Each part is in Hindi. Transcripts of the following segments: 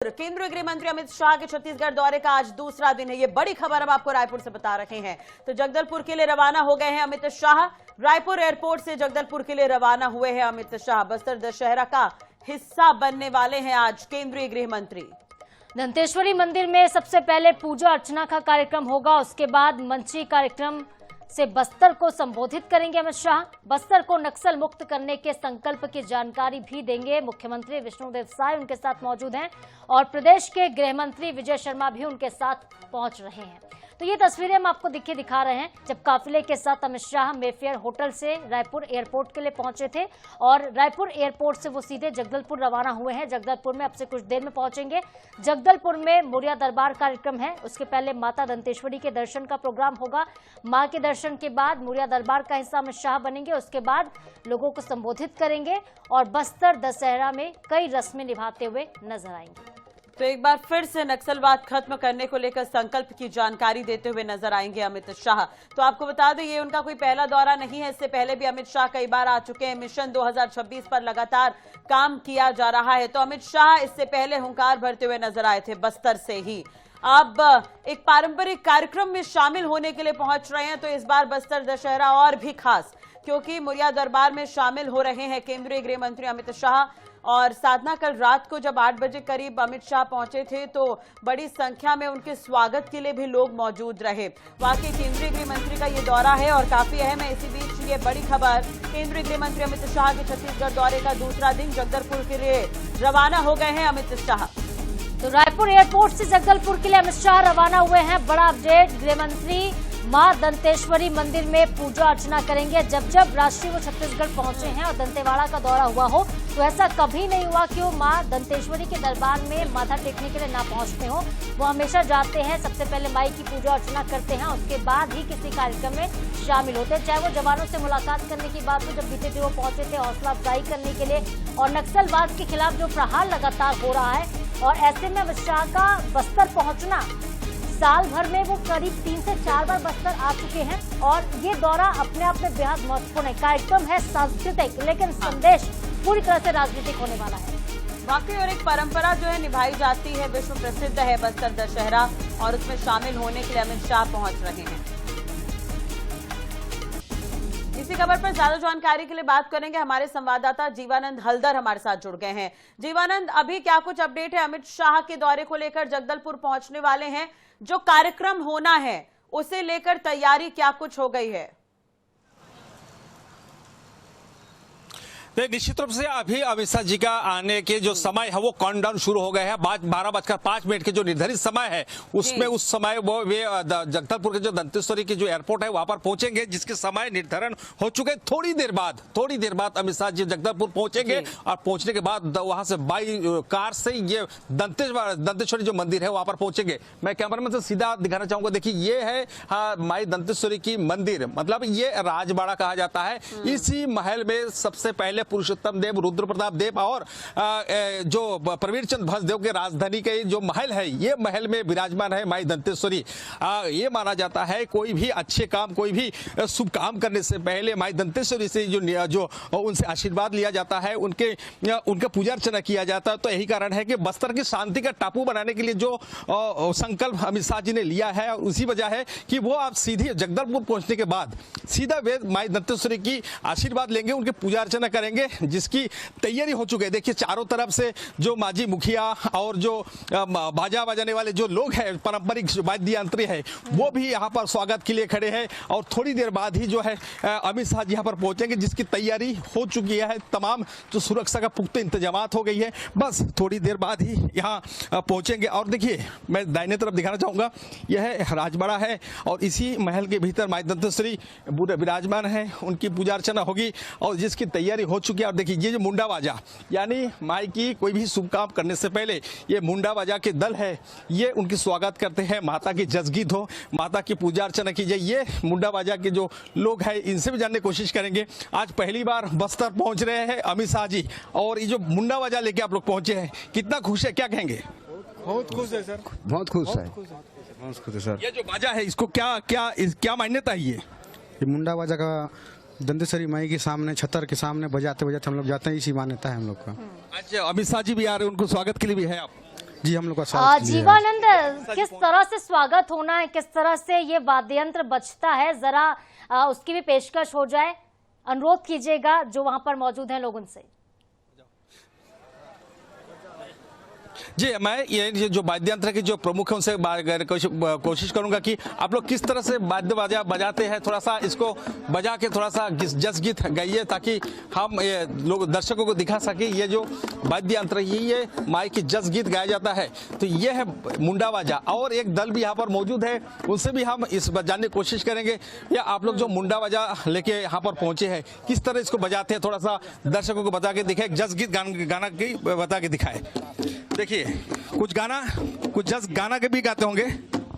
केंद्रीय गृह मंत्री अमित शाह के छत्तीसगढ़ दौरे का आज दूसरा दिन है। ये बड़ी खबर हम आपको रायपुर से बता रहे हैं। तो जगदलपुर के लिए रवाना हो गए हैं अमित शाह। रायपुर एयरपोर्ट से जगदलपुर के लिए रवाना हुए हैं अमित शाह। बस्तर दशहरा का हिस्सा बनने वाले हैं आज केंद्रीय गृह मंत्री। दंतेश्वरी मंदिर में सबसे पहले पूजा अर्चना का कार्यक्रम होगा, उसके बाद मंची कार्यक्रम से बस्तर को संबोधित करेंगे अमित शाह। बस्तर को नक्सल मुक्त करने के संकल्प की जानकारी भी देंगे। मुख्यमंत्री विष्णुदेव साय उनके साथ मौजूद हैं और प्रदेश के गृह मंत्री विजय शर्मा भी उनके साथ पहुंच रहे हैं। तो ये तस्वीरें हम आपको दिखा रहे हैं जब काफिले के साथ अमित शाह मेफेयर होटल से रायपुर एयरपोर्ट के लिए पहुंचे थे और रायपुर एयरपोर्ट से वो सीधे जगदलपुर रवाना हुए हैं। जगदलपुर में अब से कुछ देर में पहुंचेंगे। जगदलपुर में मोरिया दरबार कार्यक्रम है, उसके पहले माता दंतेश्वरी के दर्शन का प्रोग्राम होगा। मां के दर्शन के बाद मोरिया दरबार का हिस्सा अमित शाह बनेंगे, उसके बाद लोगों को संबोधित करेंगे और बस्तर दशहरा में कई रस्में निभाते हुए नजर आएंगे। तो एक बार फिर से नक्सलवाद खत्म करने को लेकर संकल्प की जानकारी देते हुए नजर आएंगे अमित शाह। तो आपको बता दें ये उनका कोई पहला दौरा नहीं है, इससे पहले भी अमित शाह कई बार आ चुके हैं। मिशन 2026 पर लगातार काम किया जा रहा है। तो अमित शाह इससे पहले हुंकार भरते हुए नजर आए थे बस्तर से ही। अब एक पारंपरिक कार्यक्रम में शामिल होने के लिए पहुंच रहे हैं। तो इस बार बस्तर दशहरा और भी खास, क्योंकि मोरिया दरबार में शामिल हो रहे हैं केंद्रीय गृह मंत्री अमित शाह। और साधना कल रात को जब 8 बजे करीब अमित शाह पहुंचे थे तो बड़ी संख्या में उनके स्वागत के लिए भी लोग मौजूद रहे। वाकई केंद्रीय गृह मंत्री का ये दौरा है और काफी अहम है। इसी बीच ये बड़ी खबर, केंद्रीय गृह मंत्री अमित शाह के छत्तीसगढ़ दौरे का दूसरा दिन, जगदलपुर के लिए रवाना हो गए हैं अमित शाह। तो रायपुर एयरपोर्ट से जगदलपुर के लिए अमित शाह रवाना हुए हैं। बड़ा अपडेट, गृह मंत्री मां दंतेश्वरी मंदिर में पूजा अर्चना करेंगे। जब जब राष्ट्रीय वो छत्तीसगढ़ पहुंचे हैं और दंतेवाड़ा का दौरा हुआ हो तो ऐसा कभी नहीं हुआ कि वो मां दंतेश्वरी के दरबार में माथा टेकने के लिए ना पहुंचते हो। वो हमेशा जाते हैं, सबसे पहले माई की पूजा अर्चना करते हैं, उसके बाद ही किसी कार्यक्रम में शामिल होते हैं। चाहे वो जवानों से मुलाकात करने की बात हो, जब बीते दिन वो पहुंचे थे हौसला अफजाई करने के लिए, और नक्सलवाद के खिलाफ जो प्रहार लगातार हो रहा है, और ऐसे में अमित शाह का बस्तर पहुंचना, साल भर में वो करीब 3 से 4 बार बस्तर आ चुके हैं और ये दौरा अपने आप में बेहद महत्वपूर्ण है। कार्यक्रम है सांस्कृतिक, लेकिन संदेश पूरी तरह से राजनीतिक होने वाला है। वाकई और एक परंपरा जो है निभाई जाती है, विश्व प्रसिद्ध है बस्तर दशहरा, और उसमें शामिल होने के लिए अमित शाह पहुंच रहे हैं। इसी खबर पर ज्यादा जानकारी के लिए बात करेंगे। हमारे संवाददाता जीवानंद हल्दर हमारे साथ जुड़ गए हैं। जीवानंद, अभी क्या कुछ अपडेट है अमित शाह के दौरे को लेकर? जगदलपुर पहुंचने वाले हैं, जो कार्यक्रम होना है उसे लेकर तैयारी क्या कुछ हो गई है? निश्चित रूप से अभी अमित शाह जी का आने के जो समय है वो काउंटडाउन शुरू हो गए हैं। 12:05 के जो निर्धारित समय है उसमें उस समय वो वे जगदलपुर के जो दंतेश्वरी की जो एयरपोर्ट है वहां पर पहुंचेंगे, जिसके समय निर्धारण हो चुके। थोड़ी देर बाद अमित शाह जी जगदलपुर पहुंचेंगे और पहुंचने के बाद वहां से बाई कार से ये दंतेश्वरी जो मंदिर है वहां पर पहुंचेंगे। मैं कैमरामैन से सीधा दिखाना चाहूंगा। देखिए ये है माई दंतेश्वरी की मंदिर, मतलब ये राजबाड़ा कहा जाता है। इसी महल में सबसे पहले पुरुषोत्तम देव, रुद्र प्रताप देव और जो प्रवीर चंद्र भंसदेव के राजधानी के जो महल है, ये महल में विराजमान है माई दंतेश्वरी। ये माना जाता है कोई भी अच्छे काम, कोई भी शुभ काम करने से पहले माई दंतेश्वरी से जो उनसे आशीर्वाद लिया जाता है, उनका पूजा अर्चना किया जाता है। तो यही कारण है कि बस्तर की शांति का टापू बनाने के लिए जो संकल्प अमित शाह जी ने लिया है, उसी वजह है कि वो आप सीधे जगदलपुर पहुंचने के बाद सीधा वे माई दंतेश्वरी की आशीर्वाद लेंगे, उनकी पूजा अर्चना करेंगे, जिसकी तैयारी हो चुकी है। देखिए चारों तरफ से जो माजी मुखिया और जो बाजा बजाने वाले जो लोग हैं, पारंपरिक वाद्य यंत्री है, वो भी यहाँ पर स्वागत के लिए खड़े हैं। और थोड़ी देर बाद ही जो है अमित शाह जी यहाँ पर पहुंचेंगे, जिसकी तैयारी हो चुकी है। तमाम जो सुरक्षा का पुख्ता इंतजाम हो गई है, बस थोड़ी देर बाद ही यहाँ पहुंचेंगे। और देखिए मैं दाहिने तरफ दिखाना चाहूंगा, यह राजबाड़ा है और इसी महल के भीतर माई दंतेश्वरी विराजमान है, उनकी पूजा अर्चना होगी और जिसकी तैयारी हो चुकी है। और देखिए ये जो मुंडा बाजा, यानी माई की कोई भी शुभ काम करने से पहले ये मुंडा बाजा के दल है, ये उनकी स्वागत करते हैं। माता की जसगीत हो, माता की पूजा अर्चना की जाए। ये मुंडा बाजा के जो लोग हैं, इनसे भी जानने की कोशिश करेंगे। आज पहली बार बस्तर पहुंच रहे हैं अमित शाह जी, और ये जो मुंडा बाजा लेके आप लोग पहुंचे हैं, कितना खुश है, क्या कहेंगे? बहुत खुश है सर, बहुत खुश है, बहुत खुश है सर। ये जो बाजा है इसको क्या मान्यता है? ये मुंडा बाजा का दंतेश्वरी माई के सामने, छतर के सामने बजाते बजाते हम लोग जाते हैं, इसी मान्यता है हम लोग का। अच्छा, अमित शाह जी भी आ रहे हैं, उनको स्वागत के लिए भी है आप? जी हम लोग का स्वागत किया है। जीवानंद, किस तरह से स्वागत होना है, किस तरह से ये वाद्य यंत्र बजता है, जरा उसकी भी पेशकश हो जाए, अनुरोध कीजिएगा जो वहां पर मौजूद हैं लोग उनसे। जी, मैं ये जो वाद्य यंत्र के जो प्रमुख है उनसे कोशिश करूंगा कि आप लोग किस तरह से वाद्य बजाते हैं, थोड़ा सा इसको बजा के थोड़ा सा जस गीत गाइए ताकि हम लोग दर्शकों को दिखा सके ये जो वाद्य यंत्र ये माइक की जस गीत गाया जाता है। तो ये है मुंडा बाजा, और एक दल भी यहाँ पर मौजूद है, उनसे भी हम इस जानने की कोशिश करेंगे या आप लोग जो मुंडा बाजा लेके यहाँ पर पहुंचे हैं किस तरह इसको बजाते हैं, थोड़ा सा दर्शकों को बता के दिखाए, जस गीत गाना की बता के दिखाए। देखिए कुछ जस गाना के भी गाते होंगे।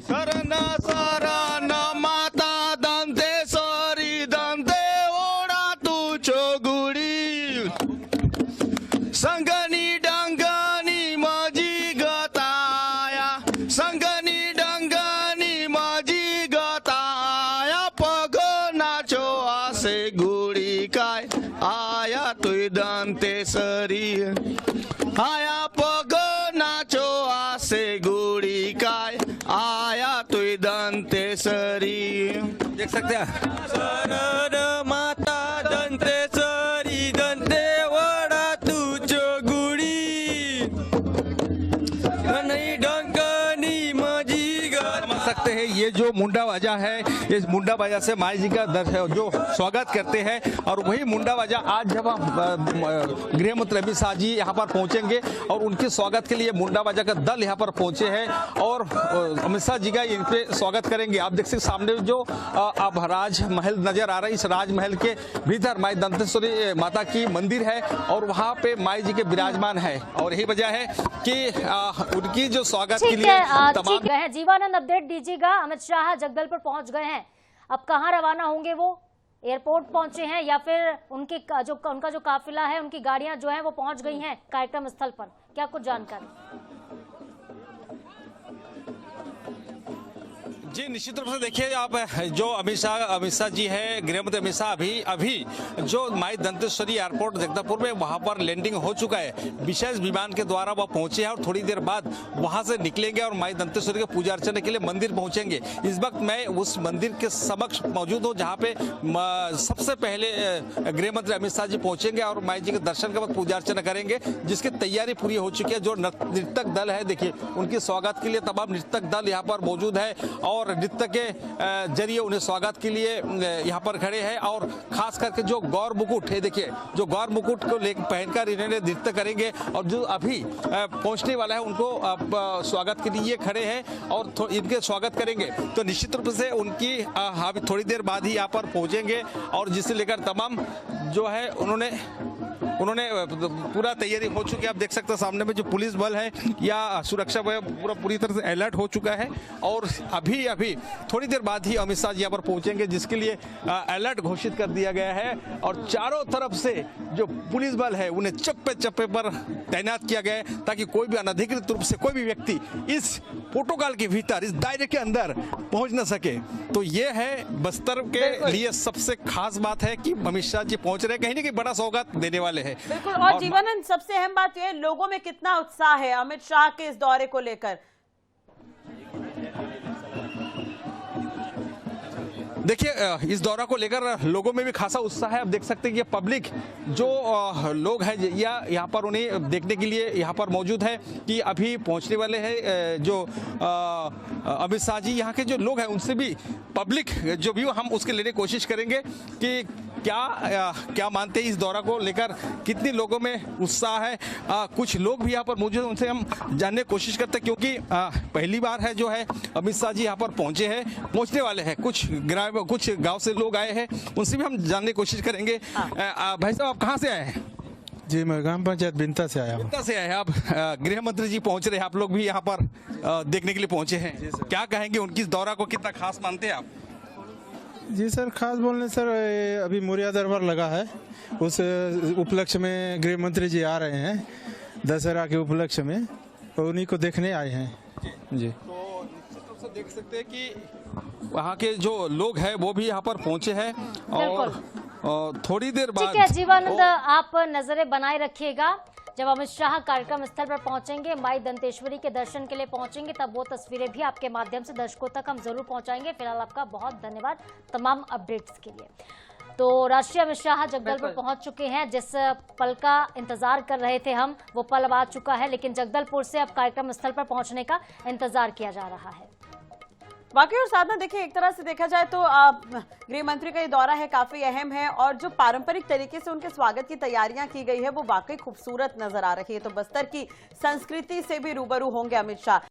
सरना सरना माता दंतेश्वरी दंते ओड़ा तू चोगुड़ी संगनी डंगनी मजी गताया संगनी डंगनी मजी गताया पगो नाचो आसे गुड़ी काय आया तू दंतेश्वरी आया पगो नाचो आसे गुड़ी काय आया तु दंतेश्वरी। देख सकते हैं शरण माता दंतेश्वरी दंते वड़ा तुझो गुड़ी नहीं डंकनी मजी समझ सकते हैं ये जो मुंडा बाजा है, इस मुंडा बाजा से माई जी का जो स्वागत करते हैं। और वही मुंडा बाजा आज जब हम गृह मंत्री अमित शाह जी यहाँ पर पहुंचेंगे और उनके स्वागत के लिए मुंडा बाजा का दल यहाँ पर पहुंचे हैं और अमित शाह जी का इन पे स्वागत करेंगे। आप देख सकते सामने जो अब राजमहल नजर आ रहा है, इस राजमहल के भीतर माई दंतेश्वरी माता की मंदिर है और वहाँ पे माई जी के विराजमान है और यही वजह है कि उनकी जो स्वागत के लिए ठीक है। जीवानंद, अपडेट दीजिएगा। अमित शाह जगदलपुर पहुंच गए हैं, अब कहां रवाना होंगे? वो एयरपोर्ट पहुंचे हैं या फिर उनका जो काफिला है, उनकी गाड़ियां जो हैं वो पहुंच गई हैं कार्यक्रम स्थल पर? क्या कुछ जानकारी? जी निश्चित रूप से देखिए आप, जो अमित शाह जी है, गृह मंत्री अमित शाह अभी जो माई दंतेश्वरी एयरपोर्ट जगदलपुर में वहां पर लैंडिंग हो चुका है, विशेष विमान के द्वारा वह पहुंचे हैं और थोड़ी देर बाद वहां से निकलेंगे और माई दंतेश्वरी के पूजा अर्चना के लिए मंदिर पहुंचेंगे। इस वक्त मैं उस मंदिर के समक्ष मौजूद हूँ जहाँ पे सबसे पहले गृह मंत्री अमित शाह जी पहुंचेंगे और माई जी के दर्शन के बाद पूजा अर्चना करेंगे, जिसकी तैयारी पूरी हो चुकी है। जो नर्तक दल है देखिए, उनके स्वागत के लिए तमाम नर्तक दल यहाँ पर मौजूद है और नृत्य के जरिए उन्हें स्वागत के लिए यहाँ पर खड़े हैं। और खास करके जो गौर मुकुट है, देखिए जो गौर मुकुट को पहनकर इन्होंने नृत्य करेंगे और जो अभी पहुंचने वाला है उनको स्वागत के लिए खड़े हैं और इनके स्वागत करेंगे। तो निश्चित रूप से उनकी अभी थोड़ी देर बाद ही यहाँ पर पहुंचेंगे और जिसे लेकर तमाम जो है उन्होंने पूरा तैयारी हो चुकी है। आप देख सकते हैं सामने में जो पुलिस बल है या सुरक्षा बल पूरी तरह से अलर्ट हो चुका है और अभी थोड़ी देर बाद ही अमित शाह जी यहाँ पर पहुंचेंगे, जिसके लिए अलर्ट घोषित कर दिया गया है और चारों तरफ से जो पुलिस बल है उन्हें चप्पे चप्पे पर तैनात किया गया है ताकि कोई भी अनधिकृत रूप से कोई भी व्यक्ति इस प्रोटोकॉल के भीतर, इस दायरे के अंदर पहुंच न सके। तो ये है बस्तर के लिए सबसे खास बात है कि अमित शाह जी पहुंच रहे, कहीं ना कहीं बड़ा सौगात देने वाले हैं। बिल्कुल। और जीवानंद, सबसे अहम बात यह है लोगों में कितना उत्साह है अमित शाह के इस दौरे को लेकर? देखिए इस दौरा को लेकर लोगों में भी खासा उत्साह है। आप देख सकते हैं कि पब्लिक जो लोग हैं या यहाँ पर उन्हें देखने के लिए यहाँ पर मौजूद है कि अभी पहुँचने वाले हैं जो अमित शाह जी। यहाँ के जो लोग हैं उनसे भी पब्लिक जो भी हम उसके लेने की कोशिश करेंगे कि क्या मानते हैं इस दौरा को लेकर, कितने लोगों में उत्साह है। कुछ लोग भी यहाँ पर मौजूद हैं, उनसे हम जानने की कोशिश करते हैं क्योंकि पहली बार है जो है अमित शाह जी यहाँ पर पहुँचने वाले हैं। कुछ गांव से लोग आए हैं, उनसे भी हम जानने की कोशिश करेंगे। भाई साहब, आप कहाँ से आए हैं? जी मैं ग्राम पंचायत बिंता से आया हूँ। बिंता से आए हैं आप। गृह मंत्री जी पहुंच रहे हैं, आप लोग भी यहाँ पर देखने के लिए पहुंचे हैं। क्या कहेंगे, उनकी इस दौरा को कितना खास मानते हैं आप? जी सर, खास बोलने सर अभी मोरिया दरबार लगा है, उस उपलक्ष्य में गृह मंत्री जी आ रहे हैं दशहरा के उपलक्ष्य में, तो उन्हीं को देखने आए हैं जी। तो निश्चित रूप से देख सकते हैं कि वहाँ के जो लोग हैं वो भी यहाँ पर पहुंचे हैं और थोड़ी देर बाद। ठीक है जीवानंद, आप नजरें बनाए रखिएगा। जब अमित शाह कार्यक्रम स्थल पर पहुंचेंगे, माई दंतेश्वरी के दर्शन के लिए पहुंचेंगे, तब वो तस्वीरें भी आपके माध्यम से दर्शकों तक हम जरूर पहुंचाएंगे। फिलहाल आपका बहुत धन्यवाद तमाम अपडेट्स के लिए। तो राष्ट्रीय अमित शाह जगदलपुर पहुंच चुके हैं। जिस पल का इंतजार कर रहे थे हम, वो पल अब आ चुका है, लेकिन जगदलपुर से अब कार्यक्रम स्थल पर पहुंचने का इंतजार किया जा रहा है। वाकई और साधना, देखिए एक तरह से देखा जाए तो गृह मंत्री का ये दौरा है काफी अहम है और जो पारंपरिक तरीके से उनके स्वागत की तैयारियां की गई है वो वाकई खूबसूरत नजर आ रही है। तो बस्तर की संस्कृति से भी रूबरू होंगे अमित शाह।